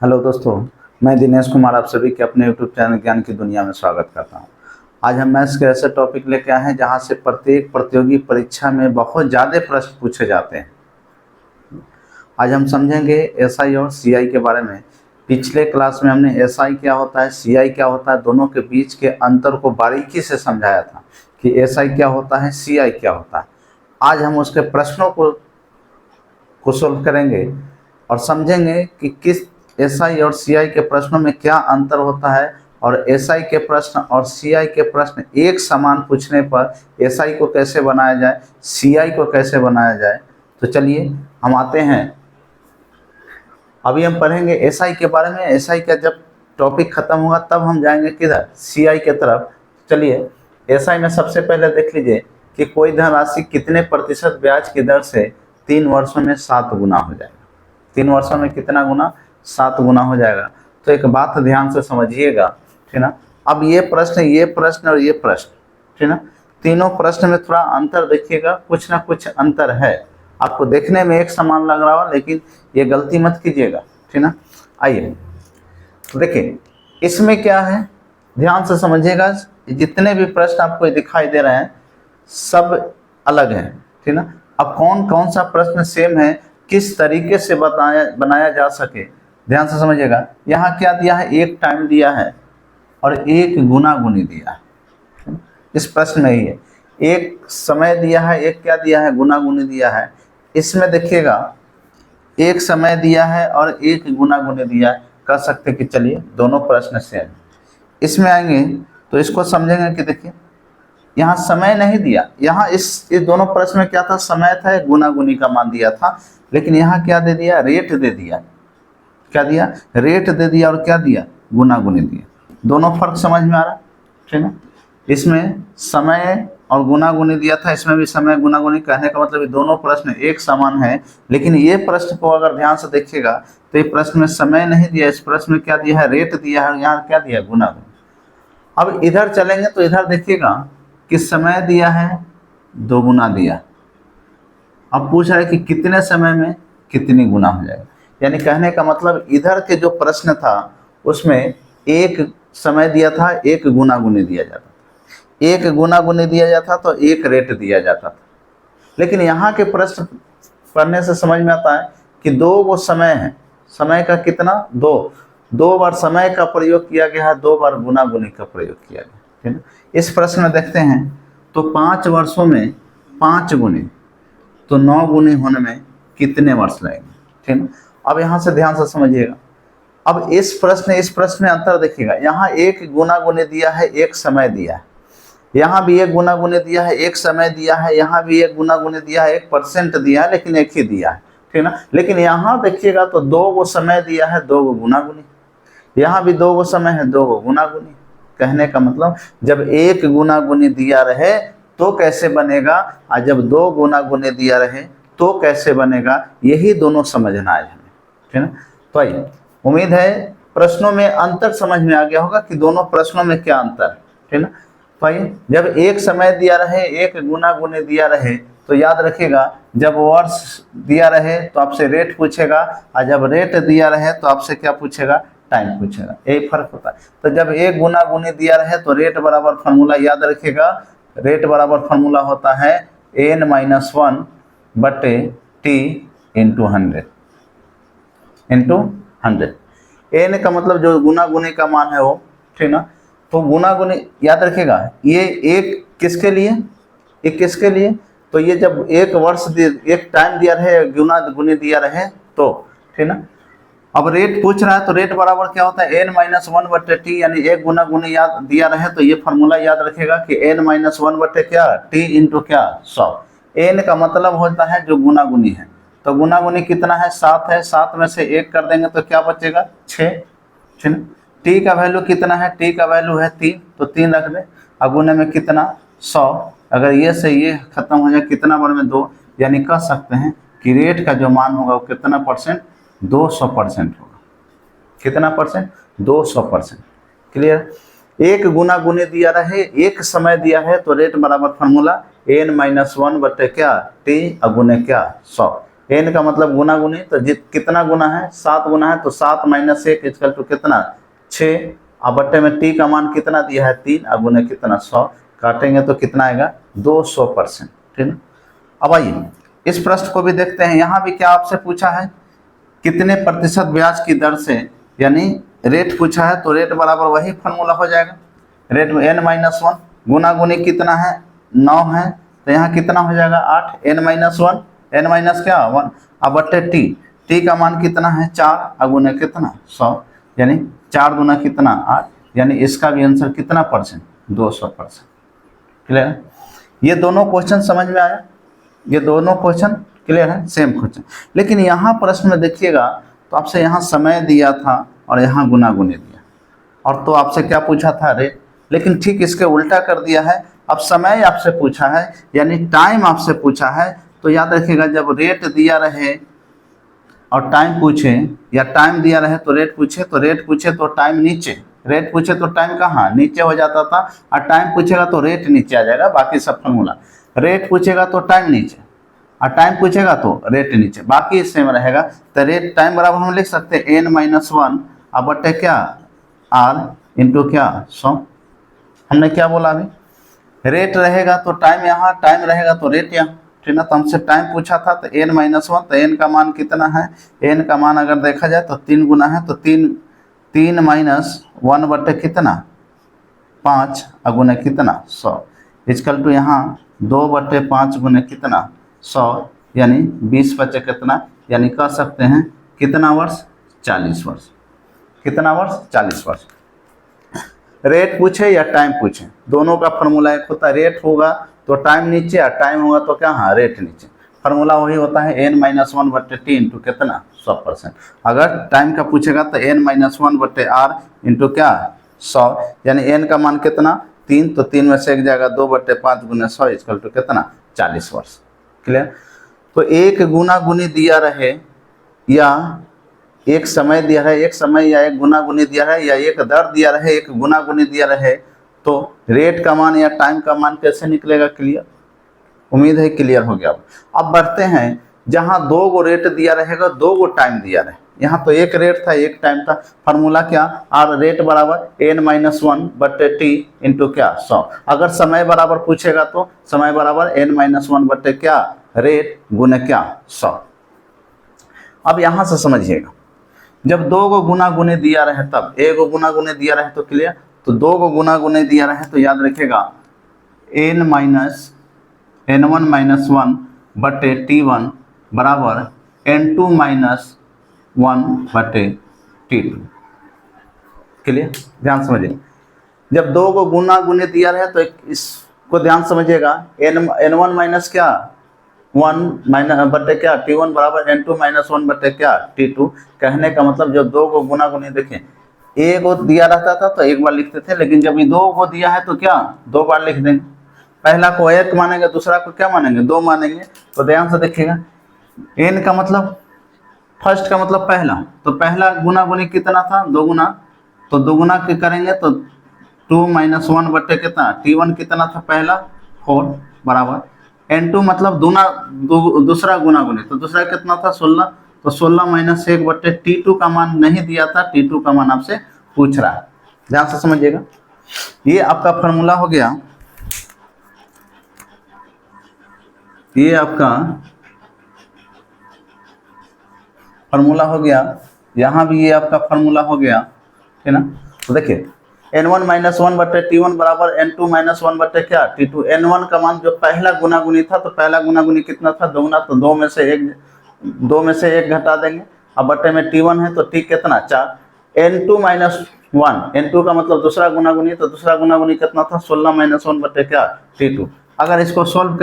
Hello दोस्तों, मैं दिनेश कुमार आप सभी के अपने यूट्यूब चैनल ज्ञान की दुनिया में स्वागत करता हूं। आज हम मैथ्स के ऐसे टॉपिक लेके आए हैं जहां से प्रत्येक प्रतियोगी परीक्षा में बहुत ज़्यादा प्रश्न पूछे जाते हैं। आज हम समझेंगे एसआई और सीआई के बारे में। पिछले क्लास में हमने एसआई क्या होता है, सीआई क्या होता है, दोनों के बीच के अंतर को बारीकी से समझाया था कि एसआई क्या होता है, सीआई क्या होता है। आज हम उसके प्रश्नों को सोल्व करेंगे और समझेंगे कि किस एसआई और सीआई के प्रश्नों में क्या अंतर होता है और एसआई के प्रश्न और सीआई के प्रश्न एक समान पूछने पर एसआई को कैसे बनाया जाए, सीआई को कैसे बनाया जाए। तो चलिए हम आते हैं। अभी हम पढ़ेंगे एसआई के बारे में। एसआई का जब टॉपिक खत्म होगा तब हम जाएंगे किधर, सीआई के तरफ। चलिए एसआई में सबसे पहले देख लीजिए कि कोई धनराशि कितने प्रतिशत ब्याज की दर से 3 वर्षों में 7 गुना हो जाएगा। 3 वर्षों में कितना गुना, 7 गुना हो जाएगा। तो एक बात ध्यान से समझिएगा, ठीक ना। अब ये प्रश्न और ये प्रश्न, ठीक ना, तीनों प्रश्न में थोड़ा अंतर देखिएगा, कुछ ना कुछ अंतर है। आपको देखने में एक समान लग रहा हो लेकिन ये गलती मत कीजिएगा, ठीक ना। आइए तो देखिए इसमें क्या है, ध्यान से समझिएगा। जितने भी प्रश्न आपको दिखाई दे रहे हैं सब अलग हैं, ठीक ना। अब कौन कौन सा प्रश्न सेम है, किस तरीके से बनाया जा सके, ध्यान से समझिएगा। यहाँ क्या दिया है, एक टाइम दिया है और एक गुना गुनी दिया है। इस प्रश्न में ही है, एक समय दिया है, एक क्या दिया है, गुना गुनी दिया है। इसमें देखिएगा एक समय दिया है और एक गुना गुनी दिया है। कह सकते कि चलिए दोनों प्रश्न सेम। इसमें आएंगे तो इसको समझेंगे कि देखिए यहाँ समय नहीं दिया, यहाँ इस दोनों प्रश्न में क्या था, समय था, गुना गुनी का मान दिया था। लेकिन यहाँ क्या दे दिया, रेट दे दिया। क्या दिया, रेट दे दिया और क्या दिया, गुना गुनी दिया। दोनों फर्क समझ में आ रहा, ठीक ना। इसमें समय और गुना गुनी दिया था, इसमें भी समय गुना गुनी। कहने का मतलब दोनों प्रश्न एक समान है। लेकिन ये प्रश्न को अगर ध्यान से देखिएगा तो ये प्रश्न में समय नहीं दिया, इस प्रश्न में क्या दिया है, रेट दिया है, यहाँ क्या दिया, गुना गुनी। अब इधर चलेंगे तो इधर देखिएगा कि समय दिया है, 2 गुना दिया। अब पूछ रहा है कि कितने समय में कितनी गुना हो जाएगा। यानी कहने का मतलब इधर के जो प्रश्न था उसमें एक समय दिया था, एक गुना गुनी दिया जाता था, एक गुना गुनी दिया जाता तो एक रेट दिया जाता था। लेकिन यहाँ के प्रश्न पढ़ने से समझ में आता है कि 2 वो समय है, समय का कितना, 2 बार समय का प्रयोग किया गया है, 2 बार गुना गुनी का प्रयोग किया गया, ठीक है। इस प्रश्न में देखते हैं तो 5 वर्षों में 5 गुनी, तो 9 गुनी होने में कितने वर्ष लगेंगे, ठीक है। अब यहाँ से ध्यान से समझिएगा। अब इस प्रश्न में अंतर देखिएगा। यहाँ एक गुना गुनी दिया है, एक समय दिया है। यहाँ भी एक गुना गुनी दिया है, एक समय दिया है। यहाँ भी एक गुना गुनी दिया है, 1% दिया है, लेकिन एक ही दिया है, ठीक ना। लेकिन यहाँ देखिएगा तो 2 गो समय दिया है, 2 गो गुना गुनी। यहाँ भी 2 गो समय है, 2 गो गुना गुनी। कहने का मतलब जब एक गुना गुनी दिया रहे तो कैसे बनेगा, और जब 2 गुना गुनी दिया रहे तो कैसे बनेगा, यही दोनों समझना है हमें, ठीक ना। तो आइए, उम्मीद है प्रश्नों में अंतर समझ में आ गया होगा कि दोनों प्रश्नों में क्या अंतर है, ठीक ना। तो आइए, जब एक समय दिया रहे, एक गुना गुनी दिया रहे तो याद रखिएगा जब वर्ष दिया रहे तो आपसे रेट पूछेगा, और जब रेट दिया रहे तो आपसे क्या पूछेगा, टाइम पूछेगा। यही फर्क होता है। तो जब एक गुना गुनी दिया रहे तो रेट बराबर फार्मूला याद रखिएगा, रेट बराबर फार्मूला होता है n-1 बटे t इंटू 100। एन का मतलब जो गुना गुनी का मान है वो, ठीक ना। तो गुना गुनी याद रखिएगा, ये एक किसके लिए, एक किसके लिए, तो ये जब एक वर्ष एक टाइम दिया रहे, गुना गुनी दिया रहे तो, ठीक ना। अब रेट पूछ रहा है तो रेट बराबर क्या होता है, n-1 बटे टी, यानी एक गुना गुनी याद दिया रहे तो ये फार्मूला याद रखेगा कि n-1 बटे क्या, टी इंटू क्या, 100। n का मतलब होता है जो गुना गुनी है। तो गुना गुनी कितना है, 7 है, 7 में से 1 कर देंगे तो क्या बचेगा, 6, ठीक है। टी का वैल्यू कितना है, टी का वैल्यू है 3, तो 3 रख दें। और गुने में कितना, 100। अगर ये से ये खत्म हो जाए, कितना बार में 2, यानी कह सकते हैं कि रेट का जो मान होगा वो कितना परसेंट, 200% होगा। कितना परसेंट, 200%। क्लियर। एक गुना गुनी दिया रहे, एक समय दिया है तो रेट बराबर फार्मूला n-1 बटे क्या, टी अगुने क्या, 100। n का मतलब गुना गुनी, तो कितना गुना है, 7 गुना है, तो 7 माइनस 1 इक्वल टू कितना 6। अब बट्टे में t का मान कितना दिया है 3, अब गुने कितना 100, काटेंगे तो कितना आएगा 200%। ठीक है। अब आइए इस प्रश्न को भी देखते हैं। यहाँ भी क्या आपसे पूछा है, कितने प्रतिशत ब्याज की दर से, यानी रेट पूछा है, तो रेट बराबर वही फॉर्मूला हो जाएगा, रेट में n-1 गुना गुनी कितना है 9 है, तो यहाँ कितना हो जाएगा 8, n-1 n माइनस क्या 1, अब बट्टे t का मान कितना है 4, अब गुने कितना 100, यानी 4 गुना कितना 8, यानी इसका भी आंसर कितना परसेंट 200%। क्लियर है। ये दोनों क्वेश्चन समझ में आया, ये दोनों क्वेश्चन क्लियर है, सेम क्वेश्चन। लेकिन यहाँ प्रश्न में देखिएगा तो आपसे यहाँ समय दिया था और यहाँ गुना गुनी दिया, और तो आपसे क्या पूछा था रेट, लेकिन ठीक इसके उल्टा कर दिया है। अब समय आपसे पूछा है यानी टाइम आपसे पूछा है, तो याद रखिएगा जब रेट दिया रहे और टाइम पूछे, या टाइम दिया रहे तो रेट पूछे, तो रेट पूछे तो टाइम नीचे, रेट पूछे तो टाइम कहाँ नीचे हो जाता था, और टाइम पूछेगा तो रेट नीचे आ जाएगा। बाकी सब फॉर्मूला, रेट पूछेगा तो टाइम नीचे और टाइम पूछेगा तो रेट नीचे, बाकी सेम रहेगा। तो रेट टाइम बराबर हम लिख सकते हैं n-1 अब बट्टे क्या r इंटू क्या 100। हमने क्या बोला अभी, रेट रहेगा तो टाइम यहाँ, टाइम रहेगा तो रेट यहाँ। ठीक ना, तो हमसे टाइम पूछा था तो n-1, तो n का मान कितना है, n का मान अगर देखा जाए तो 3 गुना है, तो 3 माइनस 1 बट्टे कितना 5 अगुने कितना 100 इक्वल टू यहाँ 2/5 गुने कितना 100, यानी 20 बचे कितना, यानी कह सकते हैं कितना वर्ष 40 वर्ष। कितना वर्ष 40 वर्ष। रेट पूछे या टाइम पूछे, दोनों का फॉर्मूला एक होता है, रेट होगा तो टाइम नीचे और टाइम होगा तो क्या हाँ रेट नीचे। फॉर्मूला वही होता है n-1/t इंटू कितना 100%। अगर टाइम का पूछेगा तो n-1/r इंटू क्या 100, यानी n का मान कितना 3, तो 3 में से एक जाएगा 2/5 गुने 100 इक्वल टू कितना 40 वर्ष। क्लियर। तो एक गुना गुनी दिया रहे या एक समय दिया है, एक समय या एक गुना गुनी दिया है, या एक दर दिया रहे एक गुना गुनी दिया रहे, तो रेट का मान या टाइम का मान कैसे निकलेगा। क्लियर, उम्मीद है क्लियर हो गया। अब बढ़ते हैं, जहाँ 2 गो रेट दिया रहेगा 2 गो टाइम दिया रहे, यहाँ तो एक रेट था एक टाइम था, फार्मूला क्या आर रेट बराबर n-1/t इंटू क्या 100। अगर समय बराबर पूछेगा तो समय बराबर n-1 क्या रेट गुने क्या 100। अब यहाँ से समझिएगा, जब 2 गो गुना गुने दिया रहे तब, 1 गो गुना गुने दिया रहे तो क्लियर, तो 2 गो गुना गुने दिया रहे तो याद रखिएगा n-1 बराबर n2-1/t2। क्लियर, ध्यान समझिए। जब 2 गो गुना गुने दिया रहे तो इसको ध्यान समझिएगा, n1 माइनस क्या 1 क्या t1 बराबर n2-1 क्या t2। कहने का मतलब जब 2 गो गुना गुनी, देखें एक गो दिया रहता था तो एक बार लिखते थे, लेकिन जब ये 2 गो दिया है तो क्या 2 बार लिख देंगे। पहला को 1 मानेंगे, दूसरा को क्या मानेंगे 2 मानेंगे। तो ध्यान से देखिएगा, n का मतलब फर्स्ट का मतलब पहला, तो पहला गुना गुनी कितना था 2 गुना, तो 2 गुना के करेंगे तो 2-1 बट्टे कितना t1 कितना था पहला 4 बराबर n2 मतलब दूसरा गुना गुनी, तो दूसरा कितना था 16, तो 16-1 बट्टे t2 का मान नहीं दिया था, t2 का मान आपसे पूछ रहा है। ध्यान से समझिएगा, ये आपका फॉर्मूला हो गया, ये आपका फॉर्मूला हो गया, यहाँ भी ये आपका फॉर्मूला हो गया, है ना। तो देखिए n1-1/t1 बराबर n2-1 बट्टे क्या t2। n1 का मान जो पहला गुना गुनी था, तो पहला गुना गुनी कितना था 2 गुना, तो 2 में से 1 घटा देंगे। अब बट्टे में t1 है तो t कितना 4, n2-1, n2 का मतलब दूसरा गुना गुनी, तो दूसरा गुना गुनी कितना था 16-1 बट्टे क्या t2। अगर इसको सॉल्व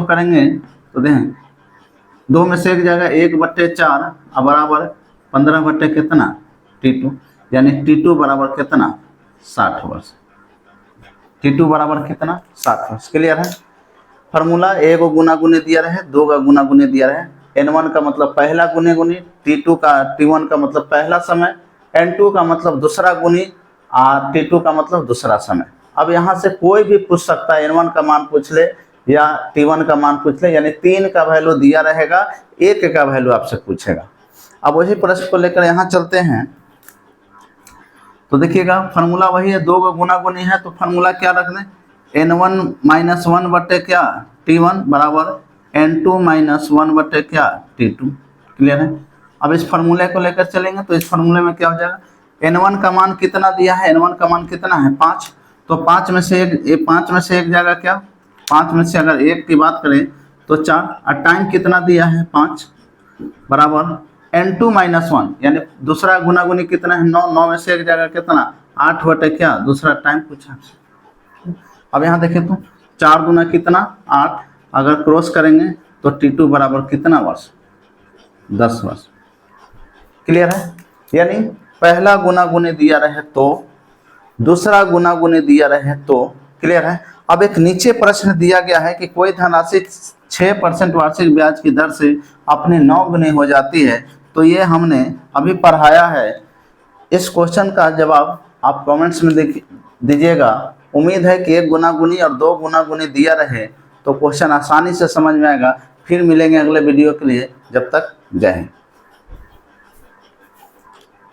करेंगे तो देखें 2 में से 1 जाएगा 1/4 अब बराबर 15 बट्टे कितना t2, यानी t2 बराबर कितना 60 वर्ष। t2 बराबर कितना 60 वर्ष। क्लियर है। फार्मूला 1 गो गुना गुने दिया रहे, 2 का गुना गुने दिया रहे। n1 का मतलब पहला गुने गुनी, t1 का मतलब पहला समय, n2 का मतलब दूसरा गुनी और t2 का मतलब दूसरा समय। अब यहाँ से कोई भी पूछ सकता है, n1 का मान पूछ ले या T1 का मान पूछ ले, यानी 3 का वैल्यू दिया रहेगा, 1 का वैल्यू आपसे पूछेगा। अब वही प्रश्न को लेकर यहाँ चलते हैं, तो देखिएगा फार्मूला वही है, 2 का गुना गुनी है, तो फार्मूला क्या रख दें, N1 - 1 बटे क्या T1 बराबर N2 - 1 बटे क्या T2। क्लियर है। अब इस फार्मूले को लेकर चलेंगे, तो इस फार्मूले में क्या हो जाएगा, N1 का मान कितना दिया है, N1 का मान कितना है 5, तो 5 में से एक जाएगा क्या, 5 में से अगर 1 की बात करें तो 4, और टाइम कितना दिया है 5 बराबर N2 - 1, यानी दूसरा गुना गुनी कितना है 9, 9 में से एक जाएगा कितना 8 बटे क्या दूसरा टाइम पूछा। अब यहाँ देखिए तो 4 गुना कितना 8, अगर क्रॉस करेंगे तो T2 बराबर कितना वर्ष 10 वर्ष। क्लियर है। यानी पहला गुना गुनी दिया रहे तो, दूसरा गुना गुनी दिया रहे तो। क्लियर है। अब एक नीचे प्रश्न दिया गया है कि कोई धनराशि 6% वार्षिक ब्याज की दर से अपने 9 गुनी हो जाती है, तो ये हमने अभी पढ़ाया है। इस क्वेश्चन का जवाब आप कमेंट्स में दीजिएगा। उम्मीद है कि 1 गुना गुनी और 2 गुना गुनी दिया रहे तो क्वेश्चन आसानी से समझ में आएगा। फिर मिलेंगे अगले वीडियो के लिए, जब तक जय हिंद।